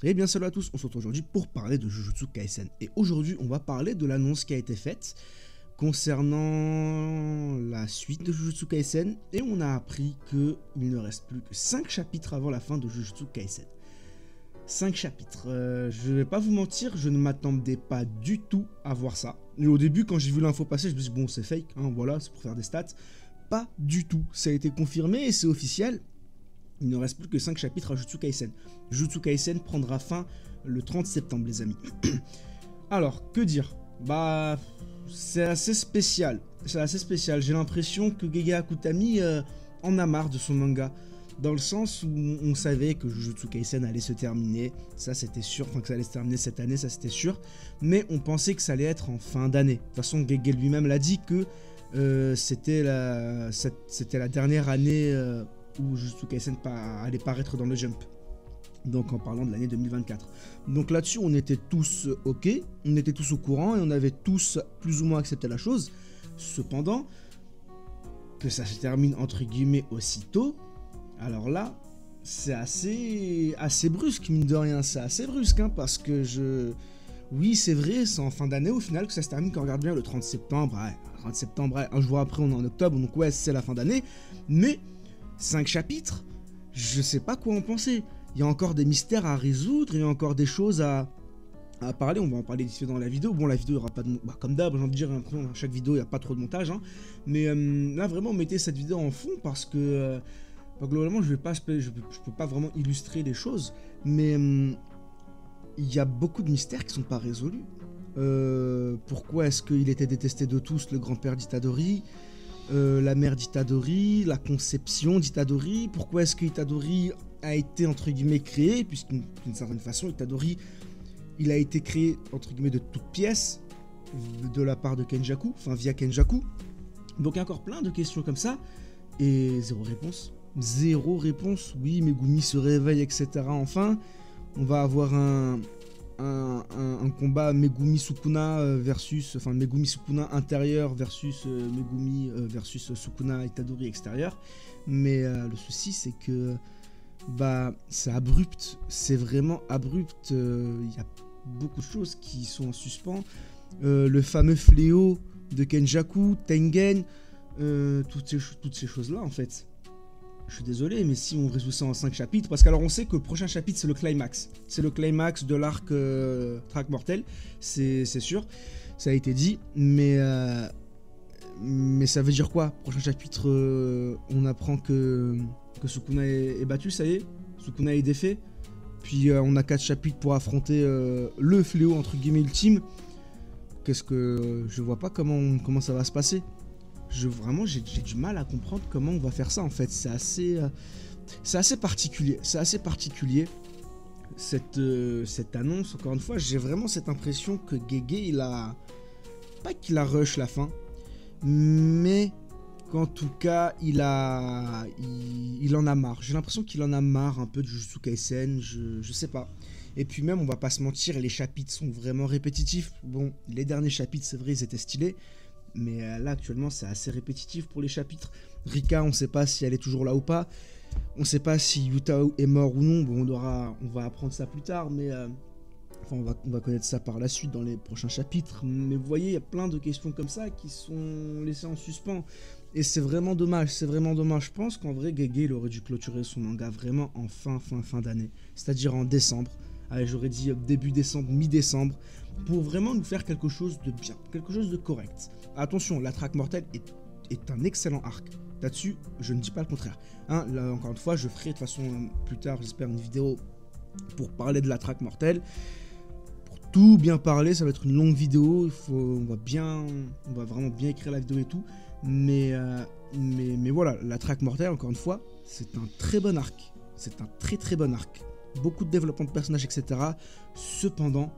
Et bien salut à tous, on se retrouve aujourd'hui pour parler de Jujutsu Kaisen. Et aujourd'hui on va parler de l'annonce qui a été faite concernant la suite de Jujutsu Kaisen. Et on a appris qu'il ne reste plus que 5 chapitres avant la fin de Jujutsu Kaisen. 5 chapitres. Je vais pas vous mentir, je ne m'attendais pas du tout à voir ça. Et au début quand j'ai vu l'info passer, je me suis dit bon c'est fake, hein, voilà, c'est pour faire des stats. Pas du tout, ça a été confirmé et c'est officiel. Il ne reste plus que 5 chapitres à Jujutsu Kaisen. Jujutsu Kaisen prendra fin le 30 septembre, les amis. Alors, que dire? Bah, c'est assez spécial. C'est assez spécial. J'ai l'impression que Gege Akutami en a marre de son manga. Dans le sens où on savait que Jujutsu Kaisen allait se terminer. Ça, c'était sûr. Enfin, que ça allait se terminer cette année, ça, c'était sûr. Mais on pensait que ça allait être en fin d'année. De toute façon, Gege lui-même l'a dit que c'était la dernière année... où Jujutsu Kaisen allait paraître dans le Jump. Donc en parlant de l'année 2024. Donc là-dessus, on était tous ok, on était tous au courant et on avait tous plus ou moins accepté la chose. Cependant, que ça se termine entre guillemets aussitôt, alors là, c'est assez brusque, mine de rien. C'est assez brusque, hein, parce que oui, c'est vrai, c'est en fin d'année au final que ça se termine, quand on regarde bien, le 30 septembre. Ouais, 30 septembre, ouais, un jour après, on est en octobre, donc ouais, c'est la fin d'année. Mais 5 chapitres, je sais pas quoi en penser. Il y a encore des mystères à résoudre, il y a encore des choses à parler. On va en parler d'ici dans la vidéo. Bon, la vidéo, il n'y aura pas de... Bah, comme d'hab, j'ai envie de dire, à chaque vidéo, il n'y a pas trop de montage. Hein. Mais là, vraiment, mettez cette vidéo en fond parce que... globalement, je peux pas vraiment illustrer les choses. Mais il y a beaucoup de mystères qui sont pas résolus. Pourquoi est-ce qu'il était détesté de tous, le grand-père d'Itadori ? La mère d'Itadori, la conception d'Itadori, pourquoi est-ce que Itadori a été entre guillemets créé, puisque d'une certaine façon Itadori il a été créé entre guillemets de toutes pièces de la part de Kenjaku, enfin via Kenjaku. Donc il y a encore plein de questions comme ça et zéro réponse. Zéro réponse. Oui, Megumi se réveille, etc. Enfin, on va avoir un combat Megumi Sukuna versus, enfin Megumi Sukuna intérieur versus Megumi versus Sukuna Itadori extérieur. Mais le souci c'est que bah c'est abrupt, c'est vraiment abrupt. Il y a beaucoup de choses qui sont en suspens. Le fameux fléau de Kenjaku, Tengen, toutes ces choses là en fait. Je suis désolé, mais si on résout ça en 5 chapitres, parce qu'alors on sait que le prochain chapitre c'est le climax. C'est le climax de l'arc Track Mortel, c'est sûr, ça a été dit, mais ça veut dire quoi? Prochain chapitre, on apprend que Sukuna est battu, ça y est, Sukuna est défait, puis on a 4 chapitres pour affronter le fléau entre guillemets ultime. Qu'est-ce que... je vois pas comment ça va se passer. Vraiment, j'ai du mal à comprendre comment on va faire ça en fait. C'est assez particulier. C'est assez particulier cette annonce. Encore une fois, j'ai vraiment cette impression que Gege, pas qu'il a rush la fin, mais qu'en tout cas, il en a marre. J'ai l'impression qu'il en a marre un peu de Jujutsu Kaisen. Je sais pas. Et puis même, on va pas se mentir, les chapitres sont vraiment répétitifs. Bon, les derniers chapitres, c'est vrai, ils étaient stylés. Mais là, actuellement, c'est assez répétitif pour les chapitres. Rika, on ne sait pas si elle est toujours là ou pas. On ne sait pas si Yuta est mort ou non. Bon, on va apprendre ça plus tard, mais... enfin, on va connaître ça par la suite dans les prochains chapitres. Mais vous voyez, il y a plein de questions comme ça qui sont laissées en suspens. Et c'est vraiment dommage, c'est vraiment dommage. Je pense qu'en vrai, Gege, il aurait dû clôturer son manga vraiment en fin d'année. C'est-à-dire en décembre. Allez, j'aurais dit début décembre, mi-décembre. Pour vraiment nous faire quelque chose de bien, quelque chose de correct. Attention, la Track Mortel est un excellent arc. Là-dessus, je ne dis pas le contraire. Hein, là, encore une fois, je ferai de toute façon plus tard, j'espère, une vidéo pour parler de la Track Mortel. Pour tout bien parler, ça va être une longue vidéo. On va vraiment bien écrire la vidéo et tout. Mais voilà, la Track Mortel, encore une fois, c'est un très bon arc. C'est un très très bon arc. Beaucoup de développement de personnages, etc. Cependant,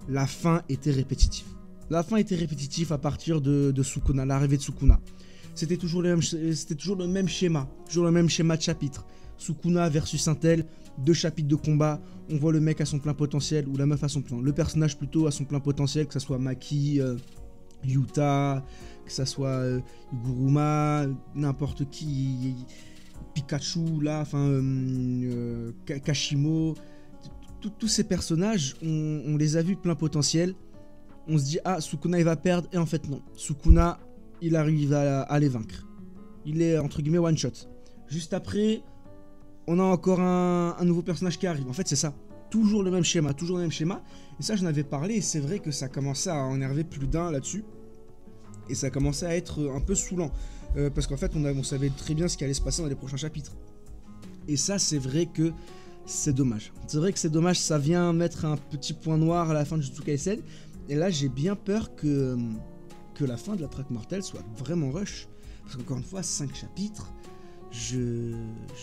la fin était répétitive. La fin était répétitive à partir de Sukuna, l'arrivée de Sukuna. C'était toujours le même schéma. Toujours le même schéma de chapitre. Sukuna versus Intel, 2 chapitres de combat. On voit le mec à son plein potentiel, ou la meuf à son plein. Le personnage plutôt à son plein potentiel, que ce soit Maki, Yuta, que ce soit Guruma, n'importe qui. Pikachu, là, enfin, Kashimo. tous ces personnages, on les a vus plein potentiel. On se dit, ah, Sukuna il va perdre, et en fait non. Sukuna, il arrive à les vaincre. Il est entre guillemets one shot. Juste après, on a encore un nouveau personnage qui arrive. En fait, c'est ça. Toujours le même schéma, toujours le même schéma. Et ça, j'en avais parlé, et c'est vrai que ça commençait à énerver plus d'un là-dessus. Et ça commençait à être un peu saoulant. Parce qu'en fait, on savait très bien ce qui allait se passer dans les prochains chapitres. Et ça, c'est vrai que c'est dommage. C'est vrai que c'est dommage, ça vient mettre un petit point noir à la fin de Jujutsu Kaisen. Et là, j'ai bien peur que la fin de la traque mortelle soit vraiment rush. Parce qu'encore une fois, 5 chapitres, je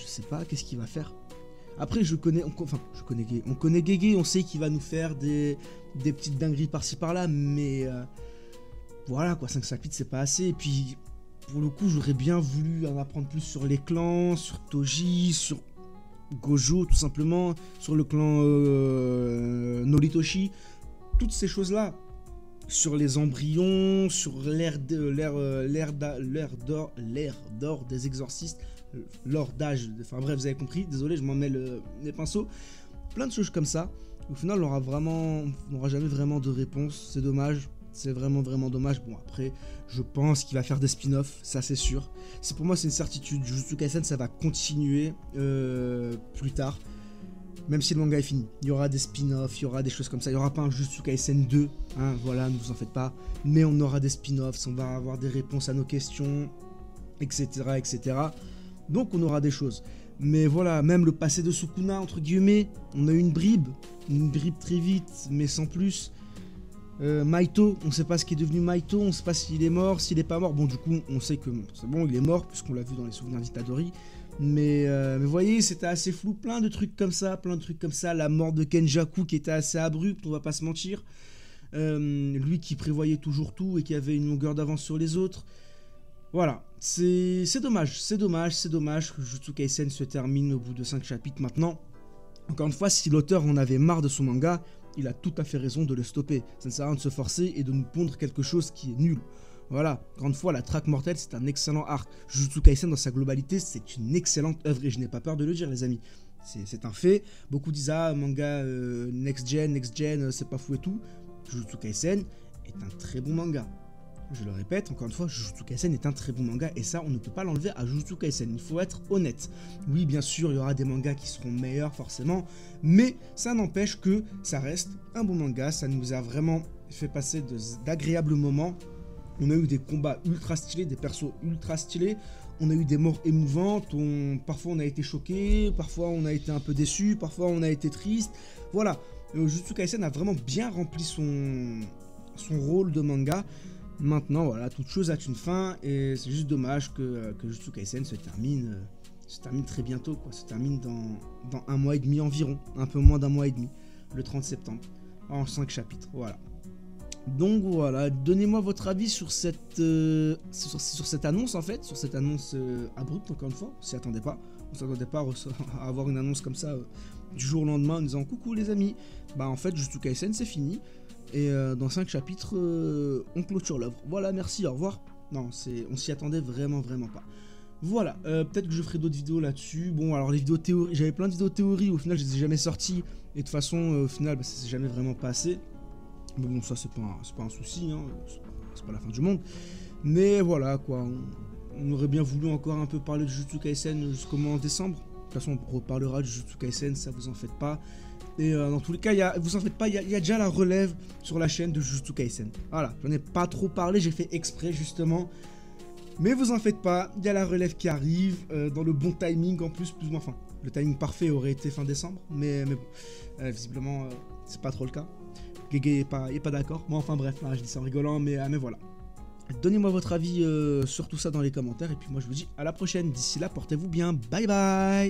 sais pas qu'est-ce qu'il va faire. Après, on connaît Gege, on sait qu'il va nous faire des petites dingueries par-ci par-là, mais voilà quoi, 5 chapitres c'est pas assez. Et puis, pour le coup, j'aurais bien voulu en apprendre plus sur les clans, sur Toji, sur Gojo tout simplement, sur le clan Noritoshi, toutes ces choses-là. Sur les embryons, sur l'ère d'or des exorcistes, l'or d'âge, enfin bref, vous avez compris, désolé, je m'en mets les pinceaux. Plein de choses comme ça. Au final, on n'aura jamais vraiment de réponse, c'est dommage. C'est vraiment dommage. Bon, après, je pense qu'il va faire des spin-offs, ça c'est sûr. Pour moi, c'est une certitude. Jujutsu Kaisen, ça va continuer plus tard. Même si le manga est fini. Il y aura des spin-offs, il y aura des choses comme ça. Il n'y aura pas un Jujutsu Kaisen 2, hein, voilà, ne vous en faites pas. Mais on aura des spin-offs, on va avoir des réponses à nos questions, etc., etc. Donc on aura des choses. Mais voilà, même le passé de Sukuna, entre guillemets, on a eu une bribe très vite, mais sans plus. Maito, on sait pas ce qui est devenu Maito, on sait pas s'il est mort, s'il est pas mort. Bon, du coup, on sait que c'est bon, il est mort, puisqu'on l'a vu dans les souvenirs d'Itadori. Mais vous voyez, c'était assez flou, plein de trucs comme ça. La mort de Kenjaku qui était assez abrupte, on va pas se mentir. Lui qui prévoyait toujours tout et qui avait une longueur d'avance sur les autres. Voilà, c'est dommage que Jujutsu Kaisen se termine au bout de 5 chapitres maintenant. Encore une fois, si l'auteur en avait marre de son manga, il a tout à fait raison de le stopper. Ça ne sert à rien de se forcer et de nous pondre quelque chose qui est nul. Voilà, encore une fois, la traque mortelle, c'est un excellent arc. Jujutsu Kaisen, dans sa globalité, c'est une excellente œuvre et je n'ai pas peur de le dire, les amis. C'est un fait. Beaucoup disent, ah, manga next gen, c'est pas fou et tout. Jujutsu Kaisen est un très bon manga. Je le répète, encore une fois, Jujutsu Kaisen est un très bon manga et ça, on ne peut pas l'enlever à Jujutsu Kaisen. Il faut être honnête. Oui, bien sûr, il y aura des mangas qui seront meilleurs, forcément, mais ça n'empêche que ça reste un bon manga. Ça nous a vraiment fait passer d'agréables moments. On a eu des combats ultra stylés, des persos ultra stylés. On a eu des morts émouvantes. Parfois, on a été choqué, parfois, on a été un peu déçu, parfois, on a été triste. Voilà, Jujutsu Kaisen a vraiment bien rempli son rôle de manga. Maintenant, voilà, toute chose a une fin et c'est juste dommage que Jujutsu Kaisen se termine très bientôt, quoi. Se termine dans 1 mois et demi environ, un peu moins d'1 mois et demi, le 30 septembre, en 5 chapitres, voilà. Donc voilà, donnez-moi votre avis sur cette annonce en fait, sur cette annonce abrupte encore une fois, on s'y attendait pas. On s'attendait pas à avoir une annonce comme ça du jour au lendemain en disant coucou les amis, bah en fait Jujutsu Kaisen c'est fini. Et dans 5 chapitres, on clôture l'œuvre. Voilà, merci, au revoir. Non, on s'y attendait vraiment pas. Voilà, peut-être que je ferai d'autres vidéos là-dessus. Bon, alors les vidéos théorie, j'avais plein de vidéos théorie, au final je les ai jamais sorties. Et de toute façon, au final, ça s'est jamais vraiment passé. Mais bon, ça c'est pas un souci, hein. C'est pas la fin du monde. Mais voilà, quoi, on aurait bien voulu encore un peu parler de Jujutsu Kaisen jusqu'au mois en décembre. De toute façon, on reparlera de Jujutsu Kaisen, ça vous en faites pas. Et dans tous les cas, vous en faites pas, il y a déjà la relève sur la chaîne de Jujutsu Kaisen. Voilà, j'en ai pas trop parlé, j'ai fait exprès justement. Mais vous en faites pas, il y a la relève qui arrive, dans le bon timing en plus ou moins. Enfin, le timing parfait aurait été fin décembre, mais bon, visiblement, c'est pas trop le cas. Gege est pas d'accord. Bon, enfin bref, là, je dis ça en rigolant, mais voilà. Donnez-moi votre avis sur tout ça dans les commentaires, et puis moi je vous dis à la prochaine. D'ici là, portez-vous bien, bye bye.